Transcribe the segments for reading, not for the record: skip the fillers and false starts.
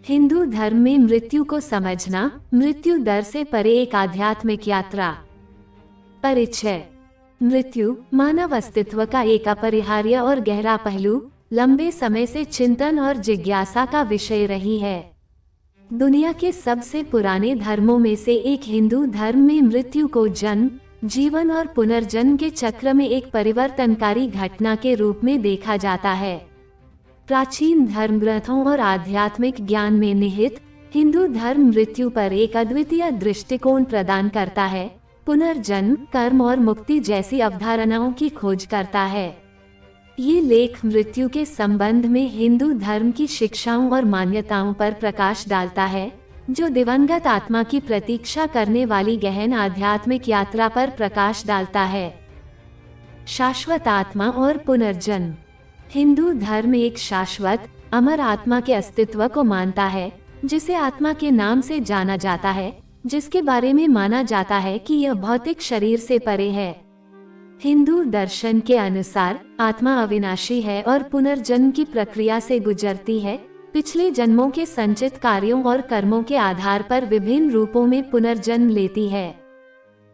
हिंदू धर्म में मृत्यु को समझना, मृत्यु दर से परे एक आध्यात्मिक यात्रा। परिचय। मृत्यु मानव अस्तित्व का एक अपरिहार्य और गहरा पहलू, लंबे समय से चिंतन और जिज्ञासा का विषय रही है। दुनिया के सबसे पुराने धर्मों में से एक हिंदू धर्म में मृत्यु को जन्म, जीवन और पुनर्जन्म के चक्र में एक परिवर्तनकारी घटना के रूप में देखा जाता है। प्राचीन धर्म ग्रंथों और आध्यात्मिक ज्ञान में निहित हिंदू धर्म मृत्यु पर एक अद्वितीय दृष्टिकोण प्रदान करता है, पुनर्जन्म, कर्म और मुक्ति जैसी अवधारणाओं की खोज करता है। ये लेख मृत्यु के संबंध में हिंदू धर्म की शिक्षाओं और मान्यताओं पर प्रकाश डालता है, जो दिवंगत आत्मा की प्रतीक्षा करने वाली गहन आध्यात्मिक यात्रा पर प्रकाश डालता है। शाश्वत आत्मा और पुनर्जन्म। हिंदू धर्म एक शाश्वत, अमर आत्मा के अस्तित्व को मानता है, जिसे आत्मा के नाम से जाना जाता है, जिसके बारे में माना जाता है कि यह भौतिक शरीर से परे है। हिंदू दर्शन के अनुसार आत्मा अविनाशी है और पुनर्जन्म की प्रक्रिया से गुजरती है, पिछले जन्मों के संचित कार्यों और कर्मों के आधार पर विभिन्न रूपों में पुनर्जन्म लेती है।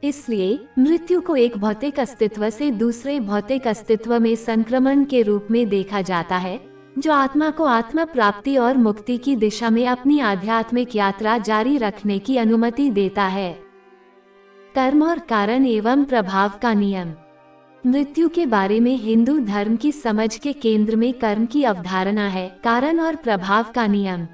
इसलिए मृत्यु को एक भौतिक अस्तित्व से दूसरे भौतिक अस्तित्व में संक्रमण के रूप में देखा जाता है, जो आत्मा को आत्म प्राप्ति और मुक्ति की दिशा में अपनी आध्यात्मिक यात्रा जारी रखने की अनुमति देता है। कर्म और कारण एवं प्रभाव का नियम। मृत्यु के बारे में हिंदू धर्म की समझ के केंद्र में कर्म की अवधारणा है, कारण और प्रभाव का नियम।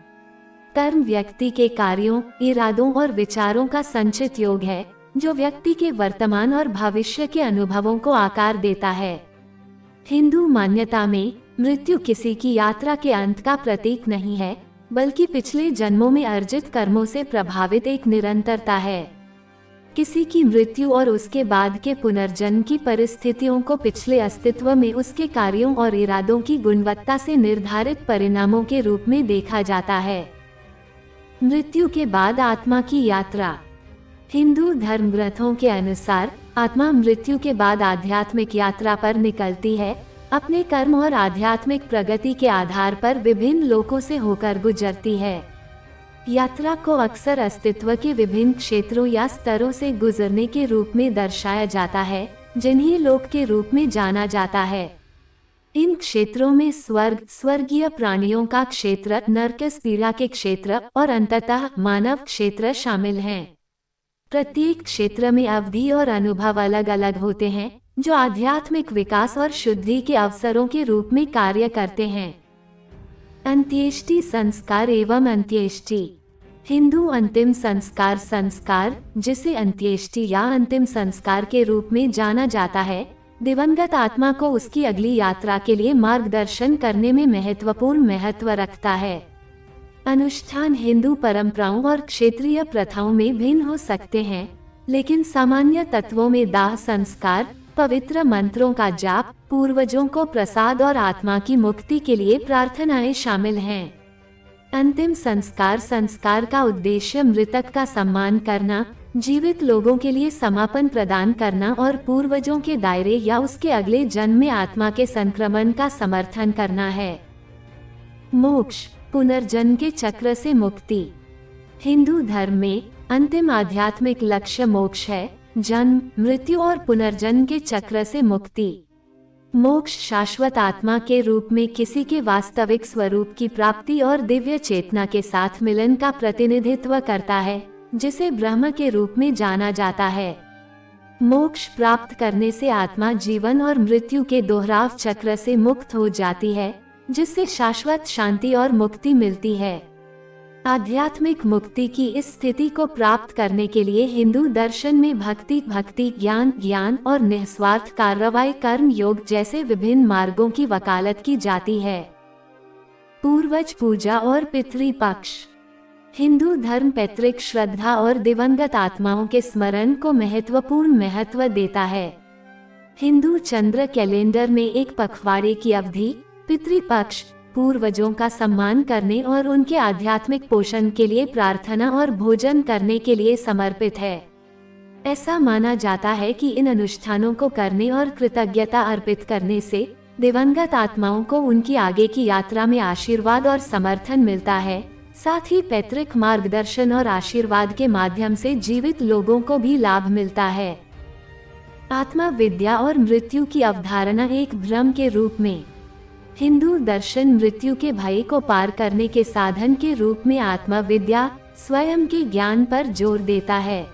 कर्म व्यक्ति के कार्यों, इरादों और विचारों का संचित योग है, जो व्यक्ति के वर्तमान और भविष्य के अनुभवों को आकार देता है। हिंदू मान्यता में मृत्यु किसी की यात्रा के अंत का प्रतीक नहीं है, बल्कि पिछले जन्मों में अर्जित कर्मों से प्रभावित एक निरंतरता है। किसी की मृत्यु और उसके बाद के पुनर्जन्म की परिस्थितियों को पिछले अस्तित्व में उसके कार्यों और इरादों की गुणवत्ता से निर्धारित परिणामों के रूप में देखा जाता है। मृत्यु के बाद आत्मा की यात्रा। हिंदू धर्म ग्रंथों के अनुसार आत्मा मृत्यु के बाद आध्यात्मिक यात्रा पर निकलती है, अपने कर्म और आध्यात्मिक प्रगति के आधार पर विभिन्न लोकों से होकर गुजरती है। यात्रा को अक्सर अस्तित्व के विभिन्न क्षेत्रों या स्तरों से गुजरने के रूप में दर्शाया जाता है, जिन्हें लोक के रूप में जाना जाता है। इन क्षेत्रों में स्वर्ग, स्वर्गीय प्राणियों का क्षेत्र, नरक पीड़ा के क्षेत्र और अंततः मानव क्षेत्र शामिल हैं। प्रत्येक क्षेत्र में अवधि और अनुभव अलग अलग होते हैं, जो आध्यात्मिक विकास और शुद्धि के अवसरों के रूप में कार्य करते हैं। अंत्येष्टि संस्कार एवं अंत्येष्टि। हिंदू अंतिम संस्कार, जिसे अंत्येष्टि या अंतिम संस्कार के रूप में जाना जाता है, दिवंगत आत्मा को उसकी अगली यात्रा के लिए मार्गदर्शन करने में महत्वपूर्ण महत्व रखता है। अनुष्ठान हिंदू परंपराओं और क्षेत्रीय प्रथाओं में भिन्न हो सकते हैं, लेकिन सामान्य तत्वों में दाह संस्कार, पवित्र मंत्रों का जाप, पूर्वजों को प्रसाद और आत्मा की मुक्ति के लिए प्रार्थनाएं शामिल हैं। अंतिम संस्कार का उद्देश्य मृतक का सम्मान करना, जीवित लोगों के लिए समापन प्रदान करना और पूर्वजों के दायरे या उसके अगले जन्म में आत्मा के संक्रमण का समर्थन करना है। मोक्ष, पुनर्जन्म के चक्र से मुक्ति। हिंदू धर्म में अंतिम आध्यात्मिक लक्ष्य मोक्ष है, जन्म, मृत्यु और पुनर्जन्म के चक्र से मुक्ति। मोक्ष शाश्वत आत्मा के रूप में किसी के वास्तविक स्वरूप की प्राप्ति और दिव्य चेतना के साथ मिलन का प्रतिनिधित्व करता है, जिसे ब्रह्म के रूप में जाना जाता है। मोक्ष प्राप्त करने से आत्मा जीवन और मृत्यु के दोहराव चक्र से मुक्त हो जाती है, जिससे शाश्वत शांति और मुक्ति मिलती है। आध्यात्मिक मुक्ति की इस स्थिति को प्राप्त करने के लिए हिंदू दर्शन में भक्ति, ज्ञान और निस्वार्थ कार्रवाई, कर्म योग जैसे विभिन्न मार्गों की वकालत की जाती है। पूर्वज पूजा और पितृपक्ष। हिंदू धर्म पैतृक श्रद्धा और दिवंगत आत्माओं के स्मरण को महत्वपूर्ण महत्व देता है। हिंदू चंद्र कैलेंडर में एक पखवाड़े की अवधि पितृपक्ष, पूर्वजों का सम्मान करने और उनके आध्यात्मिक पोषण के लिए प्रार्थना और भोजन करने के लिए समर्पित है। ऐसा माना जाता है कि इन अनुष्ठानों को करने और कृतज्ञता अर्पित करने से दिवंगत आत्माओं को उनकी आगे की यात्रा में आशीर्वाद और समर्थन मिलता है। साथ ही पैतृक मार्गदर्शन और आशीर्वाद के माध्यम से जीवित लोगों को भी लाभ मिलता है। आत्मा विद्या और मृत्यु की अवधारणा एक भ्रम के रूप में। हिंदू दर्शन मृत्यु के भय को पार करने के साधन के रूप में आत्मा विद्या, स्वयं के ज्ञान पर जोर देता है।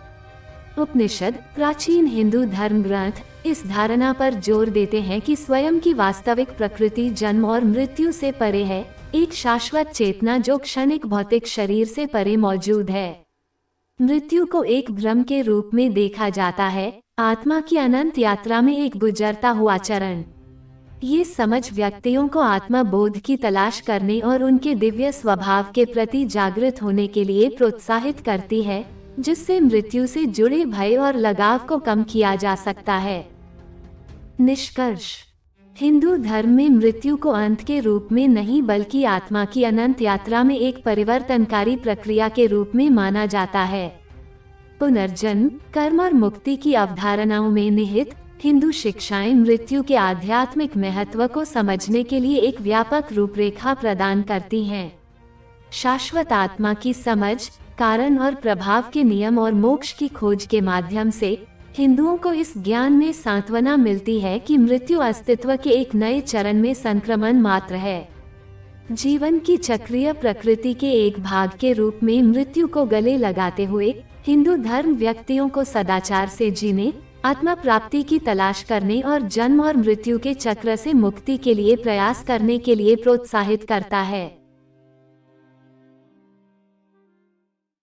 उपनिषद, प्राचीन हिंदू धर्म ग्रंथ, इस धारणा पर जोर देते हैं कि स्वयं की वास्तविक प्रकृति जन्म और मृत्यु से परे है, एक शाश्वत चेतना जो क्षणिक भौतिक शरीर से परे मौजूद है। मृत्यु को एक भ्रम के रूप में देखा जाता है, आत्मा की अनंत यात्रा में एक गुजरता हुआ चरण। ये समझ व्यक्तियों को आत्मा बोध की तलाश करने और उनके दिव्य स्वभाव के प्रति जागृत होने के लिए प्रोत्साहित करती है, जिससे मृत्यु से जुड़े भय और लगाव को कम किया जा सकता है। निष्कर्ष, हिंदू धर्म में मृत्यु को अंत के रूप में नहीं बल्कि आत्मा की अनंत यात्रा में एक परिवर्तनकारी प्रक्रिया के रूप में माना जाता है। पुनर्जन्म, कर्म और मुक्ति की अवधारणाओं में निहित हिंदू शिक्षाएं मृत्यु के आध्यात्मिक महत्व को समझने के लिए एक व्यापक रूपरेखा प्रदान करती हैं। शाश्वत आत्मा की समझ, कारण और प्रभाव के नियम और मोक्ष की खोज के माध्यम से हिंदुओं को इस ज्ञान में सांत्वना मिलती है कि मृत्यु अस्तित्व के एक नए चरण में संक्रमण मात्र है। जीवन की चक्रीय प्रकृति के एक भाग के रूप में मृत्यु को गले लगाते हुए हिंदू धर्म व्यक्तियों को सदाचार से जीने, आत्मा प्राप्ति की तलाश करने और जन्म और मृत्यु के चक्र से मुक्ति के लिए प्रयास करने के लिए प्रोत्साहित करता है।